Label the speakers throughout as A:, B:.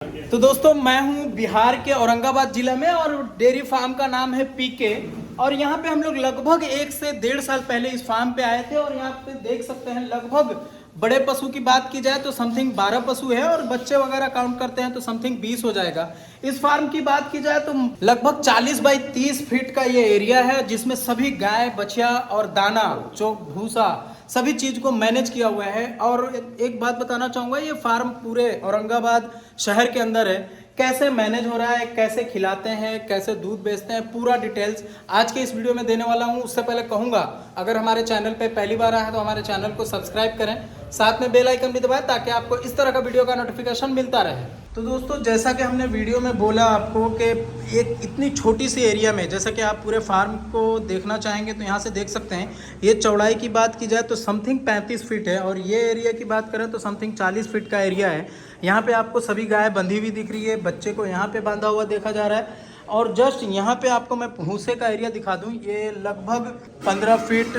A: तो दोस्तों मैं हूं बिहार के औरंगाबाद जिला में और डेयरी फार्म का नाम है पीके। और यहाँ पे हम लोग लगभग 1 से 1.5 साल पहले इस फार्म पे आए थे और यहाँ पे देख सकते हैं लगभग बड़े पशु की बात की जाए तो समथिंग 12 पशु है और बच्चे वगैरह काउंट करते हैं तो समथिंग 20 हो जाएगा। इस फार्म की बात की जाए तो लगभग 40 बाई 30 फीट का ये एरिया है जिसमें सभी गाय बछिया और दाना चोक भूसा सभी चीज को मैनेज किया हुआ है। और एक बात बताना चाहूंगा, ये फार्म पूरे औरंगाबाद शहर के अंदर है। कैसे मैनेज हो रहा है, कैसे खिलाते हैं, कैसे दूध बेचते हैं, पूरा डिटेल्स आज के इस वीडियो में देने वाला हूं। उससे पहले कहूंगा अगर हमारे चैनल पे पहली बार आए हैं तो हमारे चैनल को सब्सक्राइब करें, साथ में बेल आइकन भी दबाएं ताकि आपको इस तरह का वीडियो का नोटिफिकेशन मिलता रहे। तो दोस्तों जैसा कि हमने वीडियो में बोला आपको कि एक इतनी छोटी सी एरिया में जैसा कि आप पूरे फार्म को देखना चाहेंगे तो यहाँ से देख सकते हैं। ये चौड़ाई की बात की जाए तो समथिंग 35 फीट है और ये एरिया की बात करें तो समथिंग 40 फीट का एरिया है। यहाँ पे आपको सभी गाय बंधी हुई दिख रही है, बच्चे को यहाँ पे बांधा हुआ देखा जा रहा है। और जस्ट यहाँ पे आपको मैं भूसे का एरिया दिखा दूँ, ये लगभग 15 फीट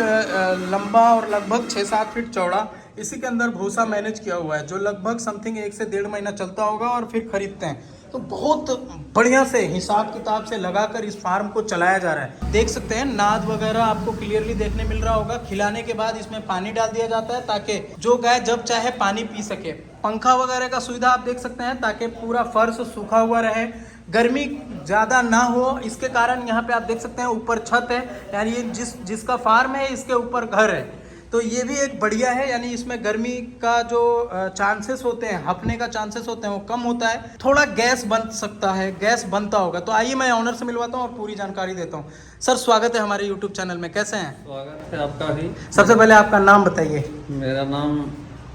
A: लंबा और लगभग 6-7 फीट चौड़ा इसी के अंदर भूसा मैनेज किया हुआ है जो लगभग समथिंग 1 से 1.5 महीना चलता होगा और फिर खरीदते हैं। तो बहुत बढ़िया से हिसाब किताब से लगाकर इस फार्म को चलाया जा रहा है। देख सकते हैं नाद वगैरह आपको क्लियरली देखने मिल रहा होगा। खिलाने के बाद इसमें पानी डाल दिया जाता है ताकि जो गाय जब चाहे पानी पी सके। पंखा वगैरह का सुविधा आप देख सकते हैं ताकि पूरा फर्श सूखा हुआ रहे, गर्मी ज़्यादा ना हो। इसके कारण यहाँ पे आप देख सकते हैं ऊपर छत है, यानी ये जिसका फार्म है इसके ऊपर घर है, तो ये भी एक बढ़िया है। यानी इसमें गर्मी का जो चांसेस होते हैं, हपने का चांसेस होते हैं वो कम होता है। थोड़ा गैस बन सकता है, गैस बनता होगा। तो आइए मैं ऑनर से मिलवाता हूँ और पूरी जानकारी देता हूँ। सर स्वागत है हमारे यूट्यूब चैनल में, कैसे हैं?
B: स्वागत है आपका भी।
A: सबसे पहले आपका नाम बताइए।
B: मेरा नाम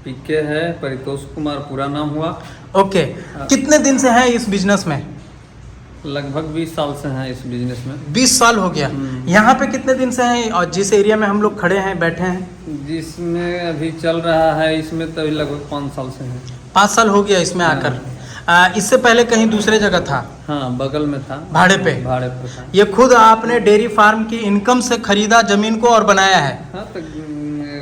B: पीके है, परितोष कुमार पूरा नाम हुआ।
A: ओके, कितने दिन से हैं इस बिजनेस में?
B: लगभग 20 साल से हैं इस बिजनेस में।
A: 20 साल हो गया। यहाँ पे कितने दिन से हैं और जिस एरिया में हम लोग खड़े हैं बैठे हैं
B: जिसमें अभी चल रहा है इसमें तो लगभग 5 साल से हैं।
A: 5 साल हो गया इसमें आकर। इससे पहले कहीं दूसरे जगह था?
B: हाँ, बगल में था,
A: भाड़े पे
B: था।
A: ये खुद आपने डेयरी फार्म की इनकम से खरीदा जमीन को और बनाया है?
B: हाँ, तो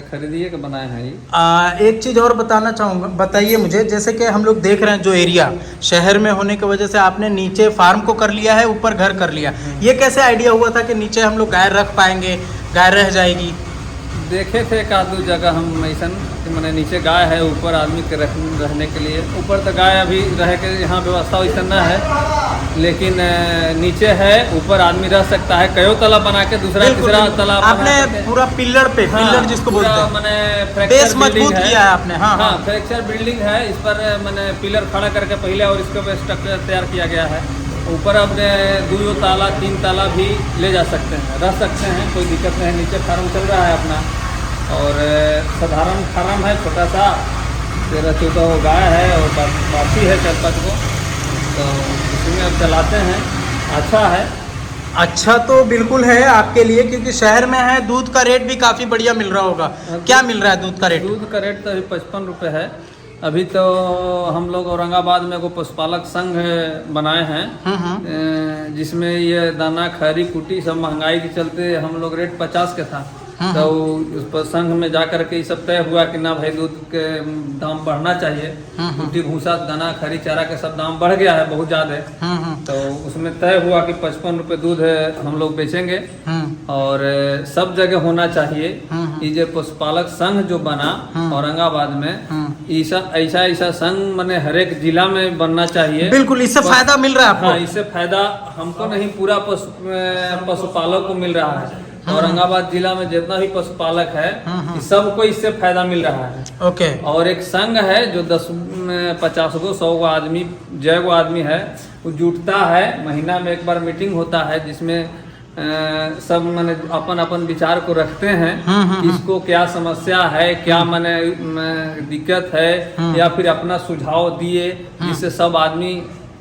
B: खरीदिए के बनाए हैं ये।
A: एक चीज़ और बताना चाहूँगा, बताइए मुझे। जैसे कि हम लोग देख रहे हैं जो एरिया शहर में होने की वजह से आपने नीचे फार्म को कर लिया है, ऊपर घर कर लिया, ये कैसे आइडिया हुआ था कि नीचे हम लोग गाय रख पाएंगे, गाय रह जाएगी?
B: देखे थे एक आध दो जगह हम ऐसा मैंने नीचे गाय है, ऊपर आदमी के रहने के लिए। ऊपर तो गाय अभी रह के यहाँ व्यवस्था वैसा न है, लेकिन नीचे है, ऊपर आदमी रह सकता है। कई तालाब बना के दूसरा तीसरा तालाब
A: आपने पूरा पिलर पे,
B: हाँ,
A: पिलर जिसको बोलते हैं,
B: मैंने
A: बेस मजबूत किया है आपने। हाँ हाँ,
B: फ्रैक्चर बिल्डिंग है, इस पर मैंने पिलर खड़ा करके पहले और इसके ऊपर स्ट्रक्चर तैयार किया गया है। ऊपर अपने 2 ताला 3 ताला भी ले जा सकते हैं, रह सकते हैं, कोई दिक्कत नहीं। नीचे फार्म चल रहा है अपना और साधारण फार्म है, छोटा सा 13-14 गाय है और बाकी है 4-5 को, तो इसमें अब चलाते हैं। अच्छा है।
A: अच्छा तो बिल्कुल है आपके लिए, क्योंकि शहर में है। दूध का रेट भी काफ़ी बढ़िया मिल रहा होगा। क्या मिल रहा है दूध का रेट?
B: दूध का रेट तो अभी 55 रुपये है। अभी तो हम लोग औरंगाबाद में को पशुपालक संघ बनाए हैं, जिसमें ये दाना खरी कुटी सब महंगाई के चलते हम लोग रेट 50 के था। तो उस पर संघ में जा करके ये सब तय हुआ कि ना भाई दूध के दाम बढ़ना चाहिए। कुटी भूसा दाना खरी चारा के सब दाम बढ़ गया है बहुत ज़्यादा। तो उसमें तय हुआ कि 55 रुपये दूध हम लोग बेचेंगे और सब जगह होना चाहिए। ये जो पशुपालक संघ जो बना औरंगाबाद में, ऐसा संघ मैंने हर एक जिला में बनना चाहिए।
A: बिल्कुल, इससे फायदा मिल रहा है आपको?
B: हाँ, इससे फायदा हमको नहीं, पूरा पशुपालक को मिल रहा है। औरंगाबाद जिला में जितना भी पशुपालक है सबको इससे फायदा मिल रहा है। ओके। और एक संघ है जो 50 गो 100 गो आदमी, 100 गो आदमी है, वो जुटता है। महीना में एक बार मीटिंग होता है जिसमें सब मैंने अपन विचार को रखते हैं, किसको क्या समस्या है, क्या मैंने दिक्कत है, या फिर अपना सुझाव दिए जिससे सब आदमी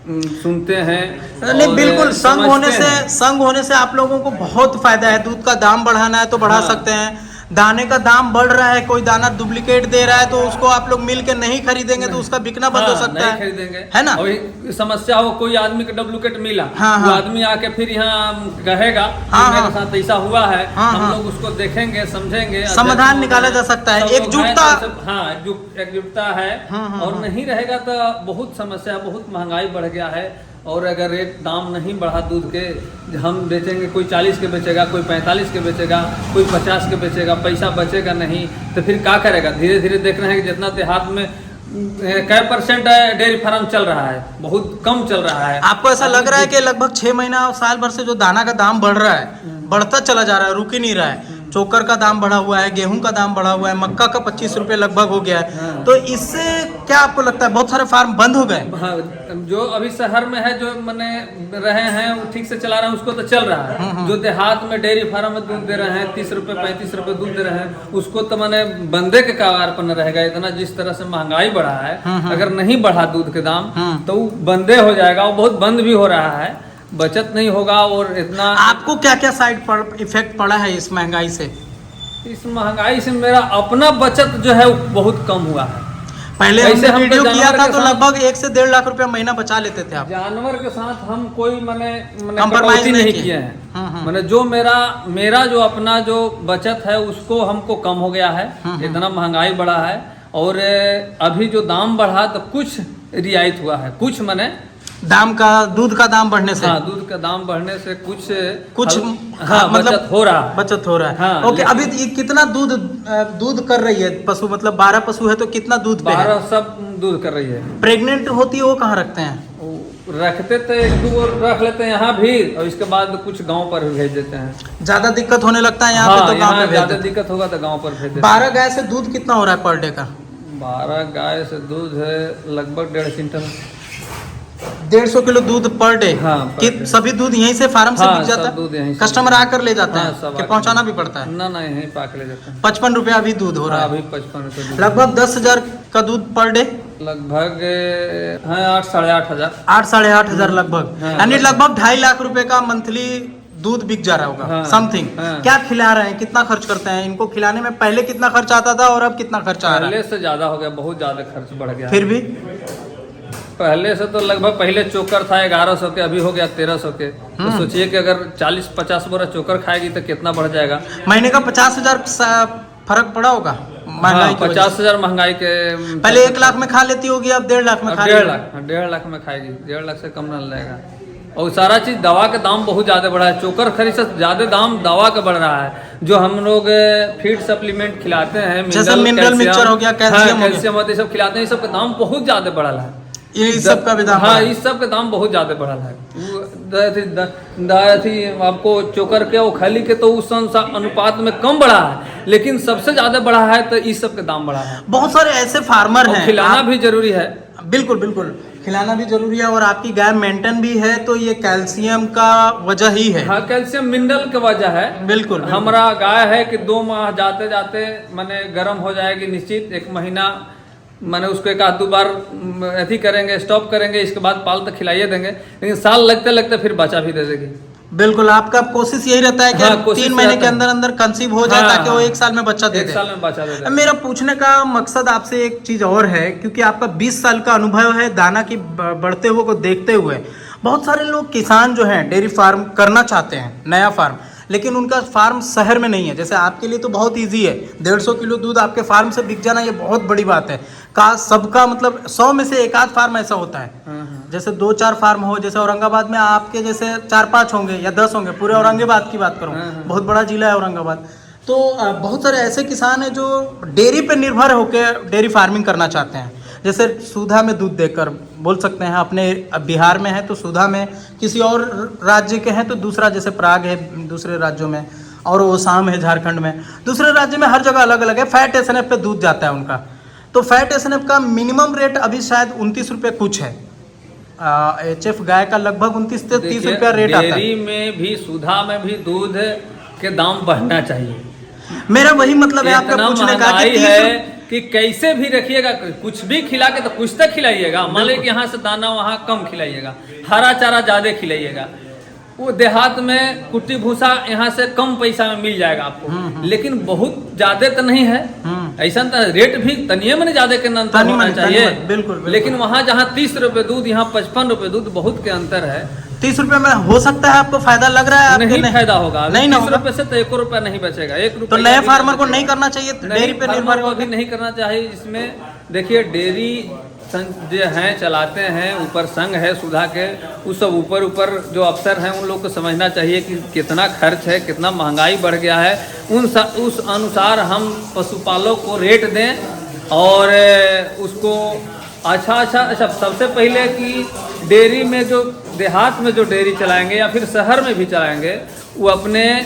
B: सुनते हैं।
A: नहीं बिल्कुल, संघ होने से आप लोगों को बहुत फायदा है। दूध का दाम बढ़ाना है तो बढ़ा सकते हैं, दाने का दाम बढ़ रहा है, कोई दाना डुप्लीकेट दे रहा है तो उसको आप लोग मिल के नहीं खरीदेंगे तो उसका बिकना बंद हो सकता
B: नहीं
A: है,
B: खरीदेंगे,
A: है ना।
B: और समस्या हो, कोई आदमी का डुप्लीकेट मिला,
A: हाँ,
B: वो
A: हाँ।
B: आदमी आके फिर यहाँ कहेगा
A: हाँ,
B: मेरे
A: हाँ।
B: साथ ऐसा हुआ है,
A: हाँ,
B: हम
A: हाँ।
B: लोग उसको देखेंगे, समझेंगे,
A: समाधान निकाला जा सकता है,
B: सब लोग हैं,
A: एकजुटता।
B: तो सब- हाँ, एकजुटता है।
A: हाँ, हाँ,
B: और
A: हाँ।
B: नहीं रहेगा तो बहुत समस्या, बहुत महंगाई बढ़ गया है। और अगर रेट दाम नहीं बढ़ा दूध के, हम बेचेंगे, कोई 40 के बेचेगा, कोई 45 के बेचेगा, कोई 50 के बेचेगा, पैसा बचेगा नहीं तो फिर क्या करेगा। धीरे धीरे देख रहे हैं कि जितना देहात में कै % डेयरी फार्म चल रहा है, बहुत कम चल रहा है।
A: आपको ऐसा लग रहा है कि लगभग 6 महीना और साल भर से जो दाना का दाम बढ़ रहा है, बढ़ता चला जा रहा है, रुक ही नहीं रहा है। चोकर का दाम बढ़ा हुआ है, गेहूं का दाम बढ़ा हुआ है, मक्का का 25 रुपए लगभग हो गया है।
B: हाँ।
A: तो इससे क्या आपको लगता है बहुत सारे फार्म बंद हो गए?
B: हाँ, जो अभी शहर में है, जो मैंने रहे हैं वो ठीक से चला रहे हैं, उसको तो चल रहा है। जो देहात में डेयरी फार्म में दूध दे रहे हैं, 30 रुपए 35 रुपए दूध दे रहे हैं, उसको तो मैंने बंदे के कगार पर न रहेगा। इतना जिस तरह से महंगाई बढ़ा है, अगर नहीं बढ़ा दूध के दाम तो वो बंदे हो जाएगा। वो बहुत बंद भी हो रहा है, बचत नहीं होगा। और इतना
A: आपको क्या क्या साइड इफेक्ट पड़ा है इस महंगाई से?
B: इस महंगाई से मेरा अपना बचत जो है वो बहुत कम हुआ है।
A: पहले
B: ऐसे
A: हमने
B: हम तो
A: वीडियो किया
B: जानवर
A: था
B: के
A: तो
B: साथ-
A: लगभग 1 से 1.5 लाख रुपया महीना बचा लेते थे आप।
B: जानवर के साथ हम कोई मैंने
A: Compromise
B: कटौती
A: नहीं
B: नहीं
A: किए।
B: किए हैं। मैंने जो मेरा जो अपना जो बचत है उसको हमको कम हो गया है। इतना महंगाई बढ़ा है और अभी जो दाम बढ़ा तो कुछ रियायत हुआ है, कुछ मैंने
A: दाम का, दूध का दाम बढ़ने से,
B: हाँ, दूध का दाम बढ़ने से कुछ
A: हाँ, मतलब
B: बचत हो रहा है।
A: बचत हो रहा है।
B: हाँ,
A: ओके, अभी ये कितना दूध कर रही है पशु? मतलब 12 पशु है तो कितना दूध पे है?
B: 12 सब दूध कर रही है।
A: प्रेग्नेंट होती है वो कहाँ रखते हैं?
B: वो रखते तो 1-2 रख लेते हैं यहाँ भी, और इसके बाद कुछ गांव पर भी भेज देते हैं।
A: ज्यादा दिक्कत होने लगता है यहाँ
B: हाँ,
A: पे तो गाँव
B: यहाँ
A: में भेज
B: ज्यादा
A: देते
B: दिक्कत होगा तो गांव पर भेज देते हैं।
A: 12 गाय से दूध कितना हो रहा है पर डे का?
B: 12 गाय से दूध है लगभग 1.5 क्विंटल।
A: 150 किलो दूध पर डे?
B: हाँ, पर डे।
A: सभी दूध यहीं से फार्म से
B: हाँ,
A: बिक जाता
B: सब दूध यहीं
A: है?
B: से।
A: कस्टमर आकर ले जाता
B: हाँ,
A: है
B: सब
A: कि
B: आकर
A: पहुंचाना भी पड़ता है?
B: ना यहीं पाक ले जाते हैं।
A: 55 रुपया अभी दूध हो रहा
B: हाँ,
A: है।
B: अभी 55 रुपये दूध।
A: लगभग 10,000 का दूध पर डे?
B: लगभग है 8 साढ़े 8 हजार।
A: 8 साढ़े 8 हजार लगभग,
B: हाँ,
A: यानी लगभग 2.5 लाख रुपए का मंथली दूध बिक जा रहा होगा।
B: हाँ,
A: समथिंग।
B: हाँ।
A: क्या खिला रहे हैं, कितना खर्च करते हैं इनको खिलाने में? पहले कितना खर्च आता था और अब कितना खर्च आ रहा
B: पहले
A: है?
B: से ज्यादा हो गया, बहुत ज्यादा खर्च बढ़ गया।
A: फिर भी
B: पहले से तो लगभग पहले चोकर था 1100 के, अभी हो गया 1300 के। तो सोचिए कि अगर 40-50 बोरा चोकर खाएगी तो कितना बढ़ जाएगा।
A: महीने का 50,000 फर्क पड़ा होगा महंगाई की वजह से।
B: 50,000 महंगाई के।
A: पहले 1 लाख में खा लेती होगी, अब 1.5 लाख में खा रही
B: 1.5
A: है।
B: लाख, 1.5 लाख में खाएगी, 1.5 लाख से कम न लगेगा। और सारा चीज दवा का दाम बहुत ज्यादा बढ़ा है। चोकर खरीद से ज्यादा दाम दवा का बढ़ रहा है। जो हम लोग फीड सप्लीमेंट खिलाते हैं,
A: जैसे मिनरल मिक्सचर हो गया, कैल्शियम हो गया।
B: कैल्शियम होता है, सब खिलाते हैं, ये सब का दाम बहुत ज्यादा बढ़ा है।
A: ये इस सब का भी दाम
B: हाँ,
A: बढ़ा है।
B: इस सब का दाम बहुत ज्यादा बढ़ा है। आपको चोकर के और खली के तो उस अनुपात में कम बढ़ा है, लेकिन सबसे ज्यादा बढ़ा है तो इस सब का दाम बढ़ा है।
A: बहुत सारे ऐसे फार्मर
B: और
A: हैं,
B: खिलाना भी जरूरी है।
A: बिल्कुल बिल्कुल खिलाना भी जरूरी है। और आपकी गाय मेंटेन भी है तो ये कैल्शियम का वजह ही है।
B: हाँ, कैल्शियम मिनरल की वजह है।
A: बिल्कुल।
B: हमारा गाय है कि 2 माह जाते जाते मैंने गर्म हो जाएगी निश्चित। 1 महीना मैंने उसको 1-2 बार अथी करेंगे, स्टॉप करेंगे, इसके बाद पाल तक खिलाइए देंगे, लेकिन साल लगते लगते फिर बच्चा भी दे देगी।
A: बिल्कुल, आपका कोशिश यही रहता है कि
B: हाँ, कोशिश
A: 3 महीने के
B: रहता है।
A: अंदर अंदर कंसीव हो जाए,
B: हाँ,
A: ताकि वो 1 साल में बच्चा दे
B: 1
A: दे।
B: साल में बच्चा दे दे।
A: मेरा पूछने का मकसद आपसे एक चीज और है, क्योंकि आपका 20 साल का अनुभव है दाना की बढ़ते हुए को देखते हुए। बहुत सारे लोग किसान जो हैं डेयरी फार्म करना चाहते हैं, नया फार्म, लेकिन उनका फार्म शहर में नहीं है। जैसे आपके लिए तो बहुत इजी है, 150 किलो दूध आपके फार्म से बिक जाना, ये बहुत बड़ी बात है। का सबका मतलब 100 में से 1-8 फार्म ऐसा होता है। जैसे 2-4 फार्म हो, जैसे औरंगाबाद में आपके जैसे 4-5 होंगे या 10 होंगे, पूरे औरंगाबाद की बात करूँ, बहुत बड़ा जिला है औरंगाबाद। तो बहुत सारे ऐसे किसान हैं जो डेयरी पे निर्भर होकर डेयरी फार्मिंग करना चाहते हैं। जैसे सुधा में दूध देकर बोल सकते हैं, अपने बिहार में है तो सुधा में, किसी और राज्य के हैं तो दूसरा, जैसे प्राग है दूसरे राज्यों में, और ओसाम है झारखंड में, दूसरे राज्य में, हर जगह अलग अलग है। फैट एसएनएफ पे दूध जाता है उनका। तो फैट एसएनएफ का मिनिमम रेट अभी शायद 29 रुपये कुछ है। एचएफ गाय का लगभग 29 से 30 रुपया रेट आता है।
B: डेयरी में भी, सुधा में भी दूध के दाम बढ़ना चाहिए।
A: मेरा वही मतलब है आपका पूछने का कि 30
B: है कि कैसे भी रखिएगा, कुछ भी खिला के तो कुछ तक खिलाइएगा। मान लीजिए कि यहाँ से दाना वहाँ कम खिलाइएगा, हरा चारा ज्यादा खिलाइएगा, वो देहात में कुट्टी भूसा यहाँ से कम पैसा में मिल जाएगा आपको, लेकिन बहुत ज्यादा तो नहीं है। ऐसा तो रेट भी तनिए में ज्यादा के अंतर होना चाहिए।
A: बिल्कुल।
B: लेकिन वहाँ जहाँ 30 रुपए दूध, यहाँ 55 रुपए दूध, बहुत के अंतर है।
A: 30 रुपए में हो सकता है आपको फायदा लग रहा है?
B: नहीं फायदा होगा,
A: नहीं
B: 30 रुपए से तो 1 रुपया नहीं बचेगा। 1 रुपया
A: तो नए फार्मर को नहीं करना चाहिए, डेयरी पे निर्भर
B: को भी नहीं करना चाहिए। इसमें देखिए डेयरी जो हैं चलाते हैं, ऊपर संघ है सुधा के, उस सब ऊपर जो अफसर हैं उन लोग को समझना चाहिए कि कितना खर्च है, कितना महंगाई बढ़ गया है। उस अनुसार हम पशुपालकों को रेट दें और उसको अच्छा सबसे पहले कि डेयरी में जो देहात में जो डेयरी चलाएंगे या फिर शहर में भी चलाएंगे, वो अपने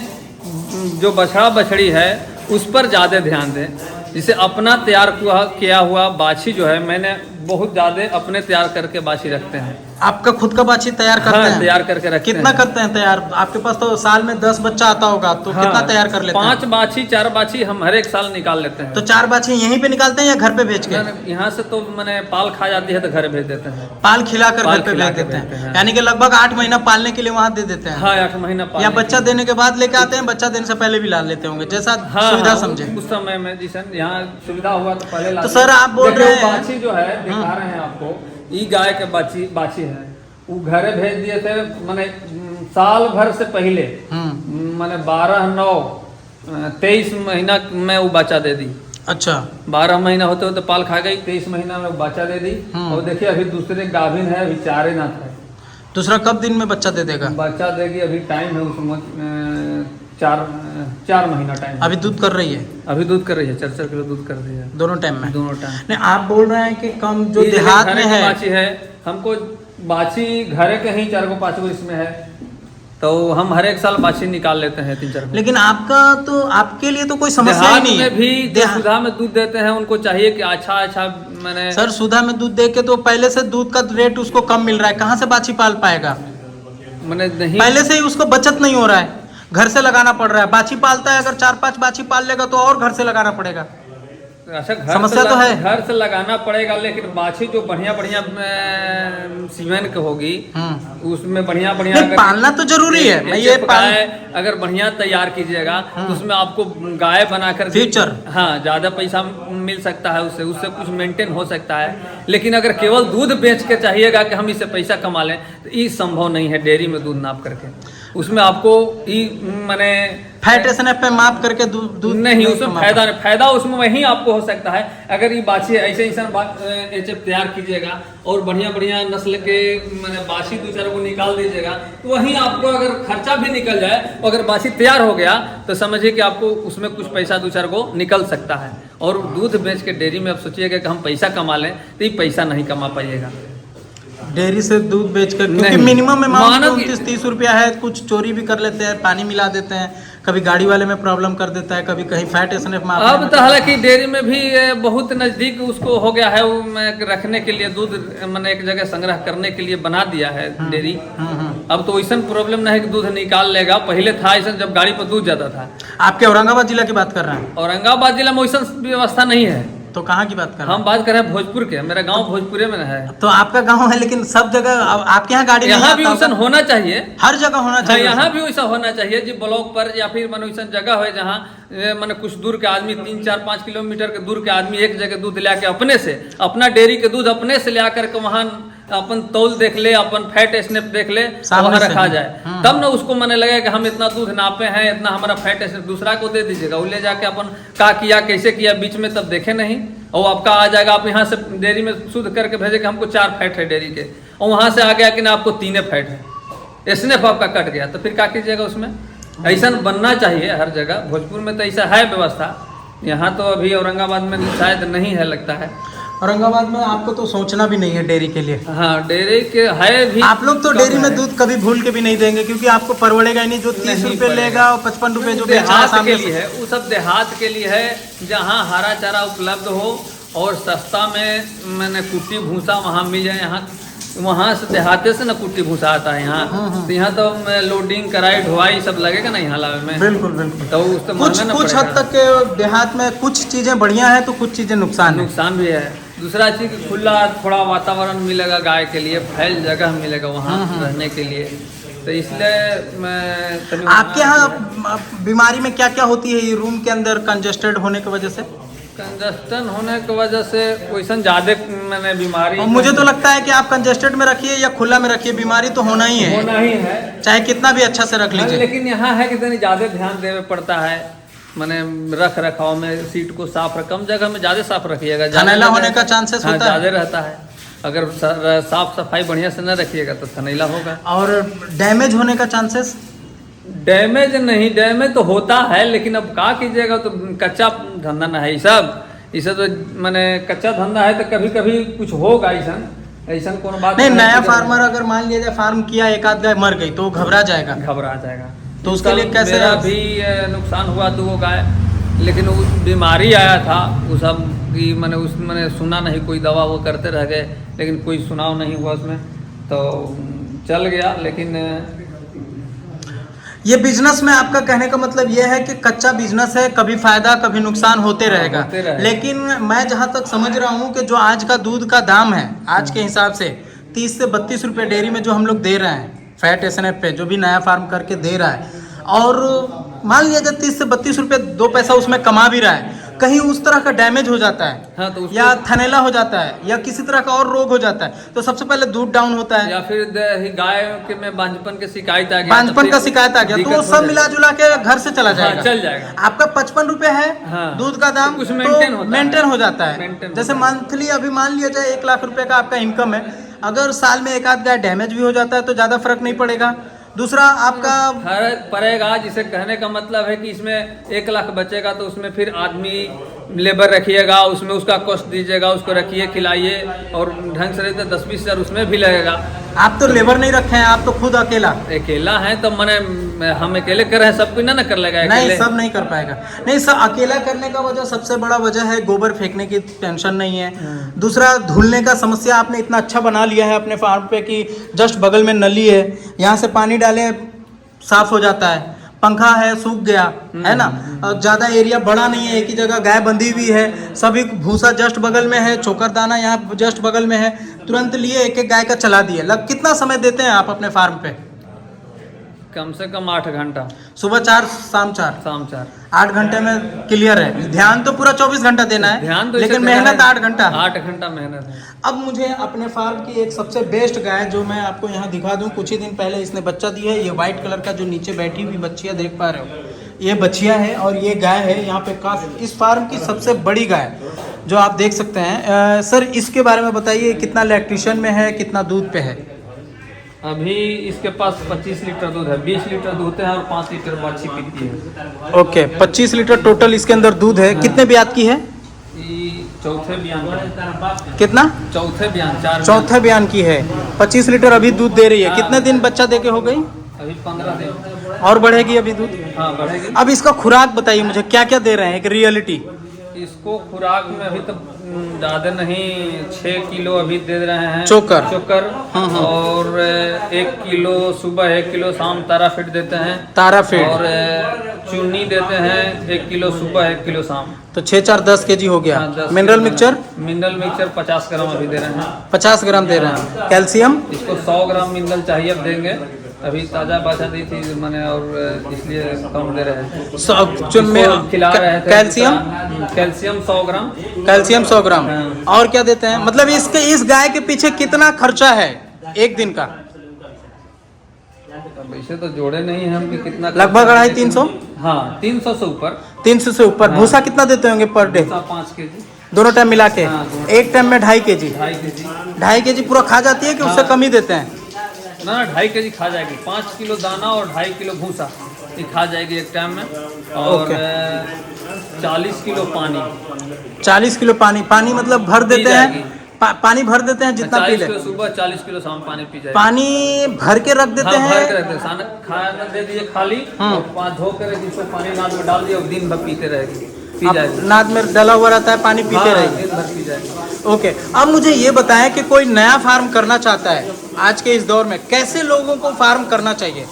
B: जो बछड़ा बछड़ी है उस पर ज़्यादा ध्यान दें। जिसे अपना तैयार किया हुआ बाछी जो है, मैंने बहुत ज़्यादा अपने तैयार करके बाछी रखते हैं।
A: आपका खुद का बाछी तैयार करते हैं?
B: तैयार करके रखते
A: कितना
B: हैं।
A: करते हैं तैयार? आपके पास तो साल में 10 बच्चा आता होगा, तो कितना तैयार कर लेते हैं?
B: 5 बाछी 4 बाछी हम हर एक साल निकाल लेते हैं।
A: तो 4 बाछी यहीं पे निकालते हैं या घर पे बेच के?
B: यहाँ से तो मैंने पाल खा जाती है तो घर भेज देते हैं।
A: पाल खिलाकर घर पे भेज देते हैं, यानी कि लगभग 8 महीना पालने के लिए वहाँ दे देते हैं।
B: हाँ, 8 महीना
A: या बच्चा देने के बाद लेके आते हैं? बच्चा देने से पहले भी ला लेते होंगे, जैसा सुविधा समझे।
B: उस समय में जिस यहाँ सुविधा हुआ तो पहले
A: तो सर आप बोल रहे हैं
B: बाछी जो है दिखा रहे हैं आपको, ये गाय के बाछी है, वो घरे भेज दिए थे। मैंने साल भर से पहले मैंने 12/9/23 महीना में वो बच्चा दे दी।
A: अच्छा,
B: 12 महीना होते होते पाल खा गई, 23 महीना में बच्चा दे दी। और देखिए अभी दूसरे गाभिन है, अभी 4 नाथ है।
A: दूसरा कब दिन में बच्चा दे देगा?
B: बच्चा देगी, अभी टाइम है उसमें 4 महीना टाइम।
A: अभी दूध कर रही है?
B: अभी दूध कर रही है, 4 किलो दूध कर रही है
A: दोनों टाइम में?
B: दोनों टाइम।
A: नहीं, आप बोल रहे हैं कि कम जो देहात में है
B: बाछी है, हमको बाछी घरे के ही 4 को 5 को इसमें है, तो हम हर एक साल बाछी निकाल लेते हैं 3-4।
A: लेकिन आपका तो आपके लिए तो कोई समस्या ही नहीं है।
B: में भी जो सुधा में दूध देते हैं उनको चाहिए कि अच्छा मैंने
A: सर सुधा में दूध दे के तो पहले से दूध का रेट उसको कम मिल रहा है, कहाँ से बाछी पाल पाएगा?
B: मैंने नहीं,
A: पहले से ही उसको बचत नहीं हो रहा है, घर से लगाना पड़ रहा है। बाछी पालता है, अगर 4-5 बाछी पाल लेगा तो और घर से लगाना पड़ेगा।
B: अच्छा,
A: समस्या तो है,
B: घर से लगाना पड़ेगा, लेकिन बाछी जो बढ़िया सीमेंट की होगी उसमें बढ़िया
A: पालना तो जरूरी है। मैं ये
B: अगर बढ़िया तैयार कीजिएगा तो उसमें आपको गाय बनाकर
A: फ्यूचर,
B: हाँ, ज्यादा पैसा मिल सकता है, उससे कुछ मेंटेन हो सकता है। लेकिन अगर केवल दूध बेच के चाहिएगा कि हम इससे पैसा कमा लें, तो ये संभव नहीं है। डेयरी में दूध नाप करके उसमें आपको माने
A: फैट एसएनएफ पे माप करके दूध
B: नहीं, उसमें फायदा उसमें वही आपको हो सकता है। अगर ये बाछी ऐसे एचएफ तैयार कीजिएगा और बढ़िया नस्ल के मैंने बाछी 2-4 को निकाल दीजिएगा, तो वहीं आपको अगर खर्चा भी निकल जाए, अगर बाछी तैयार हो गया तो समझिए कि आपको उसमें कुछ पैसा 2-4 को निकल सकता है। और दूध बेच के डेयरी में आप सोचिएगा कि हम पैसा कमा लें, तो ये पैसा नहीं कमा पाइएगा
A: डेयरी से दूध बेचकर, क्योंकि मिनिमम अमाउंट 29-30 रुपया है। कुछ चोरी भी कर लेते हैं, पानी मिला देते हैं, कभी गाड़ी वाले में प्रॉब्लम कर देता है, कभी कहीं फैट एसएनएफ में।
B: अब तो हालांकि डेयरी में भी बहुत नजदीक उसको हो गया है, वो रखने के लिए दूध मैंने एक जगह संग्रह करने के लिए बना दिया है डेयरी। अब तो वैसा प्रॉब्लम नहीं कि दूध निकाल लेगा, पहले था ऐसा जब गाड़ी पर दूध जाता था।
A: आपके औरंगाबाद जिला की बात कर रहे हैं?
B: औरंगाबाद जिला में वैसा व्यवस्था नहीं है।
A: तो कहाँ की बात कर रहे हैं?
B: हम बात कर रहे हैं भोजपुर के, मेरा गांव भोजपुरे में है।
A: तो आपका गांव है, लेकिन सब जगह आपके यहाँ गाड़ी
B: यहाँ भी वैसा होना चाहिए,
A: हर जगह होना चाहिए।
B: यहाँ भी वैसा होना चाहिए जी, ब्लॉक पर या फिर मन वैसा जगह है जहाँ मैंने कुछ दूर के आदमी 3-4-5 किलोमीटर के दूर के आदमी एक जगह दूध ले आके अपने से, अपना डेयरी के दूध अपने से ले आकर के वहाँ अपन तौल देख ले, अपन फैट एसएनएफ देख ले, वहाँ रखा जाए, तब ना उसको मैंने लगे कि हम इतना दूध नापे हैं, इतना हमारा फैट एसएनएफ। दूसरा को दे दीजिएगा, वो ले जाके अपन क्या किया कैसे किया बीच में तब देखे नहीं, और आपका आ जाएगा। आप यहाँ से डेयरी में शुद्ध करके भेजे कि हमको 4 फैट है डेयरी के, और वहाँ से आ गया कि ना आपको 3 फैट है, एसएनएफ आपका कट गया, तो फिर क्या कीजिएगा उसमें? ऐसा बनना चाहिए हर जगह। भोजपुर में तो ऐसा है व्यवस्था, यहाँ तो अभी औरंगाबाद में शायद नहीं है, लगता है।
A: औरंगाबाद में आपको तो सोचना भी नहीं है डेयरी के लिए।
B: हाँ, डेयरी के है भी।
A: आप लोग तो डेयरी में दूध कभी भूल के भी नहीं देंगे, क्योंकि आपको परवड़ेगा ही नहीं। जो 30 रुपए लेगा और 55 रुपए जो
B: देहात के लिए है, वो सब देहात के लिए है, जहाँ हरा चारा उपलब्ध हो और सस्ता में मैंने कुट्टी भूसा वहाँ मिल जाए। यहाँ वहाँ से देहाते से ना कुट्टी भूसा आता है यहाँ, तो यहाँ तो लोडिंग कराई ढुआई सब लगेगा ना यहाँ लावे में।
A: बिल्कुल बिल्कुल।
B: तो उससे
A: कुछ हद तक के देहात में कुछ चीजें बढ़िया है तो कुछ चीजें नुकसान
B: भी है। दूसरा चीज कि खुला थोड़ा वातावरण मिलेगा गाय के लिए, फैल जगह मिलेगा वहाँ रहने के लिए, तो इसलिए मैं
A: आपके यहाँ बीमारी में क्या क्या होती है ये रूम के अंदर कंजेस्टेड होने की वजह से?
B: कंजस्टन होने की वजह से वैसा ज़्यादा मैंने बीमारी,
A: और मुझे तो लगता है कि आप कंजेस्टेड में रखिए या खुला में रखिए, बीमारी तो होना ही है, चाहे कितना भी अच्छा से रख लीजिए।
B: लेकिन यहाँ है कि तनी ज़्यादा ध्यान देवे पड़ता है, मैंने रख रखाव में सीट को साफ कम जगह में ज़्यादा साफ रखिएगा,
A: थनैला होने का चांसेस होता है
B: ज़्यादा रहता है। अगर साफ सफाई बढ़िया से न रखिएगा तो थनैला होगा।
A: और डैमेज होने का चांसेस?
B: डैमेज नहीं, डैमेज तो होता है, लेकिन अब क्या कीजिएगा, तो कच्चा धंधा ना है ये सब, इसे तो मैंने कच्चा धंधा है, तो कभी कभी कुछ होगा ऐसा कोनो बात
A: नहीं। नया फार्मर अगर मान लिया जाए फार्म किया, एक आध गाय मर गई तो घबरा जाएगा, तो उसके लिए कैसे?
B: मेरा भी नुकसान हुआ 2 गाय, लेकिन वो बीमारी आया था, वो सब की मैंने सुना नहीं, कोई दवा वो करते रह गए, लेकिन कोई सुनाव नहीं हुआ उसमें, तो चल गया। लेकिन
A: ये बिजनेस में आपका कहने का मतलब ये है कि कच्चा बिजनेस है, कभी फायदा कभी नुकसान होते रहेगा। लेकिन मैं जहाँ तक समझ रहा हूँ कि जो आज का दूध का दाम है आज के हिसाब से 30 से 32 रुपये डेयरी में जो हम लोग दे रहे हैं फैट एसएनएफ पे, जो भी नया फार्म करके दे रहा है, और मान लिया जाए 30 से 32 रुपये 2 पैसा उसमें कमा भी रहा है, कहीं उस तरह का डैमेज हो जाता है,
B: हाँ, तो
A: या थनैला हो जाता है, या किसी तरह का और रोग हो जाता है, तो सबसे पहले दूध डाउन होता है,
B: या फिर गाय के में बांझपन की शिकायत आ गया,
A: बांझपन का शिकायत आ गया, तो वो सब मिला जुला के घर से चला जाएगा।
B: हाँ, चल जाएगा।
A: आपका 55 रुपए है,
B: हाँ,
A: दूध का दाम,
B: कुछ
A: तो मेंटेन हो जाता है। जैसे मंथली अभी मान लिया जाए 1 लाख रुपए का आपका इनकम है, अगर साल में एक आध गाय डैमेज भी हो जाता है तो ज्यादा फर्क नहीं पड़ेगा। दूसरा आपका
B: फर्क पड़ेगा, जिसे कहने का मतलब है कि इसमें 1 लाख बचेगा तो उसमें फिर आदमी लेबर रखिएगा, उसमें उसका कॉस्ट दीजिएगा, उसको रखिए खिलाइए, और ढंग से रहते 10-20 हज़ार उसमें भी लगेगा।
A: आप तो लेबर नहीं रखे हैं, आप तो खुद अकेला
B: है, तो मैंने हम अकेले कर रहे हैं, सब कुछ ना कर लेगा
A: अकेले। नहीं, सब नहीं कर पाएगा। नहीं, सब अकेला करने का वजह सबसे बड़ा वजह है गोबर फेंकने की टेंशन नहीं है। दूसरा धुलने का समस्या आपने इतना अच्छा बना लिया है अपने फार्म पे कि जस्ट बगल में नली है, यहाँ से पानी डाले साफ हो जाता है, पंखा है सूख गया है ना, और ज़्यादा एरिया बड़ा नहीं है, एक ही जगह गाय बंधी हुई है, सभी भूसा जस्ट बगल में है, चोकर दाना यहाँ जस्ट बगल में है, तुरंत लिए एक एक गाय का चला दिए। कितना समय देते हैं आप अपने फार्म पे?
B: कम से कम 8 घंटा,
A: सुबह 4 शाम 4 8 घंटे में क्लियर है। ध्यान तो पूरा 24 घंटा देना है,
B: ध्यान तो,
A: लेकिन मेहनत 8 घंटा
B: मेहनत है।
A: अब मुझे अपने फार्म की एक सबसे बेस्ट गाय जो मैं आपको यहाँ दिखा दूँ, कुछ ही दिन पहले इसने बच्चा दिया है, ये व्हाइट कलर का जो नीचे बैठी हुई बच्चिया देख पा रहे हो, ये बच्चिया है और ये गाय है यहाँ पे काफी, इस फार्म की सबसे बड़ी गाय जो आप देख सकते हैं। सर इसके बारे में बताइए, कितना लैक्टेशन में है, कितना दूध पे है?
B: अभी इसके पास 25 लीटर दूध है, 20 लीटर दूध है और 5 लीटर बाछी पीती है।
A: ओके, 25 लीटर टोटल इसके अंदर दूध है। कितने ब्यात की है?
B: चौथे बयान।
A: कितना?
B: चौथे
A: बयान की है। 25 लीटर अभी दूध दे रही है। कितने दिन बच्चा देके हो गई?
B: अभी 15 दिन।
A: और बढ़ेगी अभी दूध?
B: हाँ, बढ़ेगी।
A: अब इसका खुराक बताइए मुझे, क्या क्या दे रहे हैं, एक रियलिटी।
B: इसको खुराक में अभी तो ज़्यादा नहीं, 6 किलो अभी दे रहे हैं
A: चोकर
B: और 1 किलो सुबह, 1 किलो शाम तारा फीड देते हैं, और चूनी देते हैं 1 किलो सुबह, 1 किलो शाम,
A: तो 6 4 10 केजी हो गया। मिनरल मिक्सचर
B: 50 ग्राम अभी दे रहे हैं।
A: 50 ग्राम दे रहे हैं। कैल्शियम
B: इसको 100 ग्राम मिनरल चाहिए, अब देंगे, अभी ताज़ा बाछा दी थी मैंने, और इसलिए कम दे रहे हैं। खिला रहे हैं। कैल्शियम 100 ग्राम।
A: कैल्शियम 100 ग्राम। और क्या देते हैं? मतलब इस गाय के पीछे कितना खर्चा है एक दिन का?
B: वैसे तो जोड़े नहीं है हम कि कितना,
A: लगभग 250-300।
B: हाँ, 300 से ऊपर।
A: 300 से ऊपर। भूसा कितना देते होंगे पर डे?
B: 5 केजी
A: दोनों टाइम मिला के। एक टाइम में 2.5 केजी।
B: 2.5
A: केजी पूरा खा जाती है कि उससे कम ही देते हैं?
B: ना, 2.5 केजी खा जाएगी। 5 किलो दाना और 2.5 किलो भूसा ये खा जाएगी एक टाइम में, और 40 किलो पानी।
A: 40 किलो पानी? पानी मतलब भर देते हैं? पानी भर देते हैं जितना पी ले?
B: 40 किलो सुबह, 40 किलो शाम पानी पी जाएगी।
A: पानी भर के रख देते हैं?
B: भर के रख देते हैं। खाना दे दिए खाली, और धो कर जिसको पानी नाद में डाल दिया, दिन भर पीते रहेगी, पी जाएगी।
A: नाद में डाला हुआ रहता है, पानी पीते रहेगी,
B: दिन भर पी जाएगी।
A: ओके, अब मुझे ये बताएं कि कोई नया फार्म करना चाहता है आज के इस दौर में, कैसे लोगों को फार्म करना चाहिए?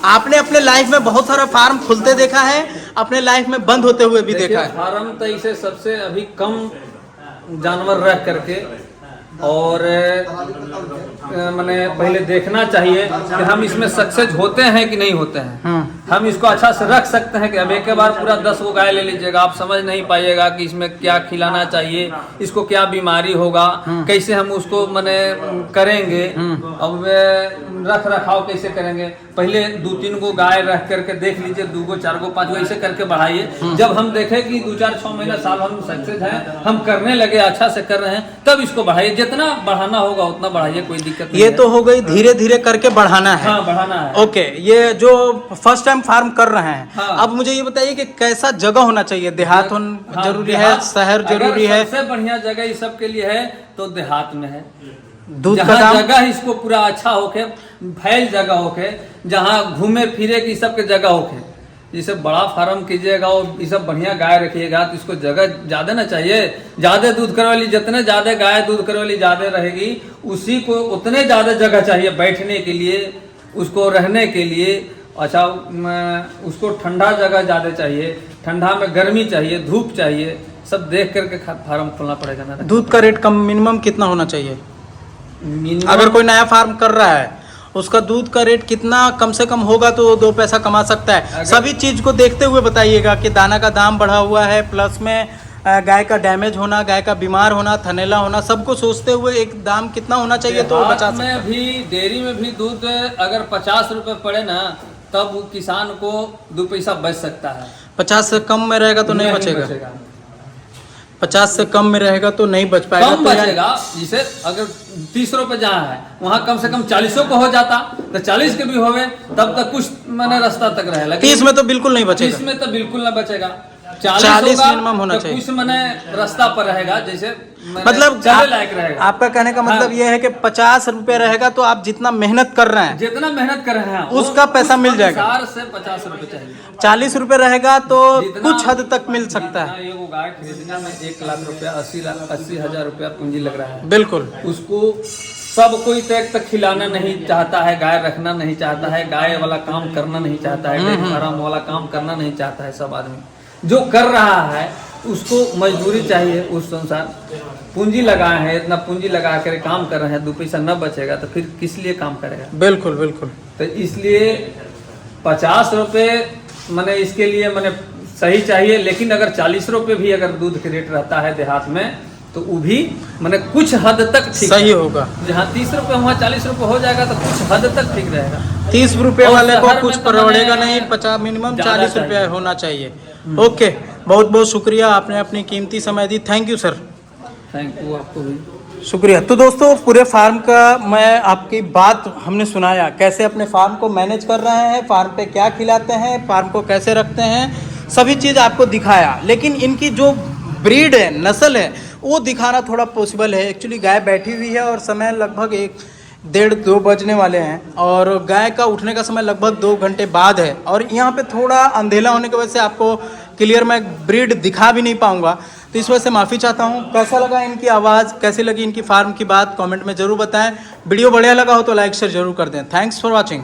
A: आपने अपने लाइफ में बहुत सारा फार्म खुलते देखा है, अपने लाइफ में बंद होते हुए भी देखा है।
B: फार्म तो इसे सबसे अभी कम जानवर रख करके और मैंने पहले देखना चाहिए कि हम इसमें सक्सेस होते हैं कि नहीं होते हैं। हम इसको अच्छा से रख सकते हैं कि अब एक के बार पूरा 10 गो गाय ले लीजिएगा, आप समझ नहीं पाइएगा कि इसमें क्या खिलाना चाहिए, इसको क्या बीमारी होगा, कैसे हम उसको मैंने करेंगे, अब रख रखाव कैसे करेंगे। पहले 2-3 गो गाय रख करके देख लीजिए, 2 गो 4 गो 5 गो ऐसे करके बढ़ाइए। जब हम देखें कि 2-4-6 महीना साल हम सक्सेस हैं, हम करने लगे, अच्छा से कर रहे हैं, तब इसको बढ़ाइए। जितना बढ़ाना होगा उतना बढ़ाइए, कोई दिक्कत नहीं।
A: ये तो हो गई धीरे धीरे करके बढ़ाना है।
B: हाँ, बढ़ाना है।
A: ओके, ये जो फर्स्ट टाइम फार्म कर रहे हैं,
B: हाँ।
A: अब मुझे ये बताइए कि कैसा जगह होना चाहिए? देहात जरूरी है, शहर जरूरी है?
B: सबसे बढ़िया जगह इस सब के लिए है तो देहात में है।
A: दूध का
B: जहाँ
A: दाम
B: जगह इसको पूरा अच्छा होके, फैल जगह होके, जहाँ घूमे फिरे की सब के जगह होके। जैसे बड़ा फार्म कीजिएगा और ये सब बढ़िया गाय रखिएगा तो इसको जगह ज्यादा ना चाहिए। ज्यादा दूध करे वाली, जितने ज्यादा गाय दूध करे वाली ज्यादा रहेगी, उसी को उतने ज्यादा जगह चाहिए बैठने के लिए, उसको रहने के लिए। अच्छा, उसको ठंडा जगह ज्यादा चाहिए, ठंडा में गर्मी चाहिए, धूप चाहिए, सब देख करके फार्म खोलना पड़ेगा ना।
A: दूध का रेट कम मिनिमम कितना होना चाहिए?
B: मिनिमम
A: अगर कोई नया फार्म कर रहा है, उसका दूध का रेट कितना कम से कम होगा तो 2 पैसा कमा सकता है? सभी चीज को देखते हुए बताइएगा कि दाना का दाम बढ़ा हुआ है, प्लस में गाय का डैमेज होना, गाय का बीमार होना, थनेला होना, सबको सोचते हुए एक दाम कितना होना चाहिए तो बचा सकते हैं।
B: में भी डेयरी में भी दूध अगर 50 रुपए पड़े ना, तब किसान को 2 पैसा बच सकता है।
A: 50 से कम में रहेगा तो नहीं बचेगा। 50 से कम में रहेगा तो नहीं बच पाएगा।
B: कम बचेगा। जिसे अगर 30 रुपए जहाँ है वहाँ कम से कम 40 को हो जाता तो 40 के भी होवे, तब तक कुछ मैंने रास्ता तक रहेगा।
A: 30 में तो बिल्कुल नहीं बचेगा।
B: 30 में तो बिल्कुल ना बचेगा।
A: 40 मिनिमम होना चाहिए।
B: कुछ मैंने रास्ता पर रहेगा, जैसे
A: मतलब
B: चलने लायक रहेगा।
A: आपका कहने का मतलब ये है कि 50 रुपए रहेगा तो आप जितना मेहनत कर रहे हैं,
B: जितना मेहनत कर रहे हैं
A: उसका पैसा मिल जाएगा।
B: 4 से 50 रुपए चाहिए।
A: 40 रुपए रहेगा तो कुछ हद तक मिल सकता है।
B: ये वो गाय खरीदने में 1 लाख रुपया, 80 हजार रुपया पूंजी लग रहा है।
A: बिल्कुल।
B: उसको सब कोई तक खिलाना नहीं चाहता है, गाय रखना नहीं चाहता है, गाय वाला काम करना नहीं चाहता है, डेयरी फार्म वाला काम करना नहीं चाहता है। सब आदमी जो कर रहा है उसको मजदूरी चाहिए, उस अनुसार पूंजी लगाए हैं, इतना पूंजी लगा कर काम कर रहे हैं, 2 पैसा न बचेगा तो फिर किस लिए काम करेगा?
A: बिल्कुल बिल्कुल।
B: तो इसलिए 50 रुपए मैंने इसके लिए मैंने सही चाहिए। लेकिन अगर 40 रुपए भी अगर दूध के रेट रहता है देहात में तो वो भी मैंने कुछ हद तक ठीक
A: सही होगा।
B: जहाँ 30 रुपए वहाँ 40 रुपए हो जाएगा तो कुछ हद तक ठीक रहेगा।
A: 30 रुपए वाले को
B: शहर
A: कुछ
B: में तो
A: परवड़ेगा
B: मैंने
A: नहीं, 50 मिनिमम
B: ज़्यादा
A: 40 रुपया
B: चाहिए।
A: होना चाहिए। ओके, बहुत बहुत शुक्रिया, आपने अपनी कीमती समय दी। Thank you sir.
B: Thank you, आपको भी
A: शुक्रिया। तो दोस्तों, पूरे फार्म का मैं आपकी बात हमने सुनाया, कैसे अपने फार्म को मैनेज कर रहे हैं, फार्म पे क्या खिलाते हैं, फार्म को कैसे रखते हैं, सभी चीज़ आपको दिखाया। लेकिन इनकी जो ब्रीड है, नस्ल है, वो दिखाना थोड़ा पॉसिबल है। एक्चुअली गाय बैठी हुई है और समय लगभग 1-1:30-2 बजने वाले हैं और गाय का उठने का समय लगभग 2 घंटे बाद है। और यहाँ पे थोड़ा अंधेला होने की वजह से आपको क्लियर मैं ब्रीड दिखा भी नहीं पाऊँगा, तो इस वजह से माफ़ी चाहता हूँ। कैसा लगा इनकी आवाज़, कैसी लगी इनकी फार्म की बात, कमेंट में ज़रूर बताएं। वीडियो बढ़िया लगा हो तो लाइक शेयर जरूर कर दें। Thanks for watching.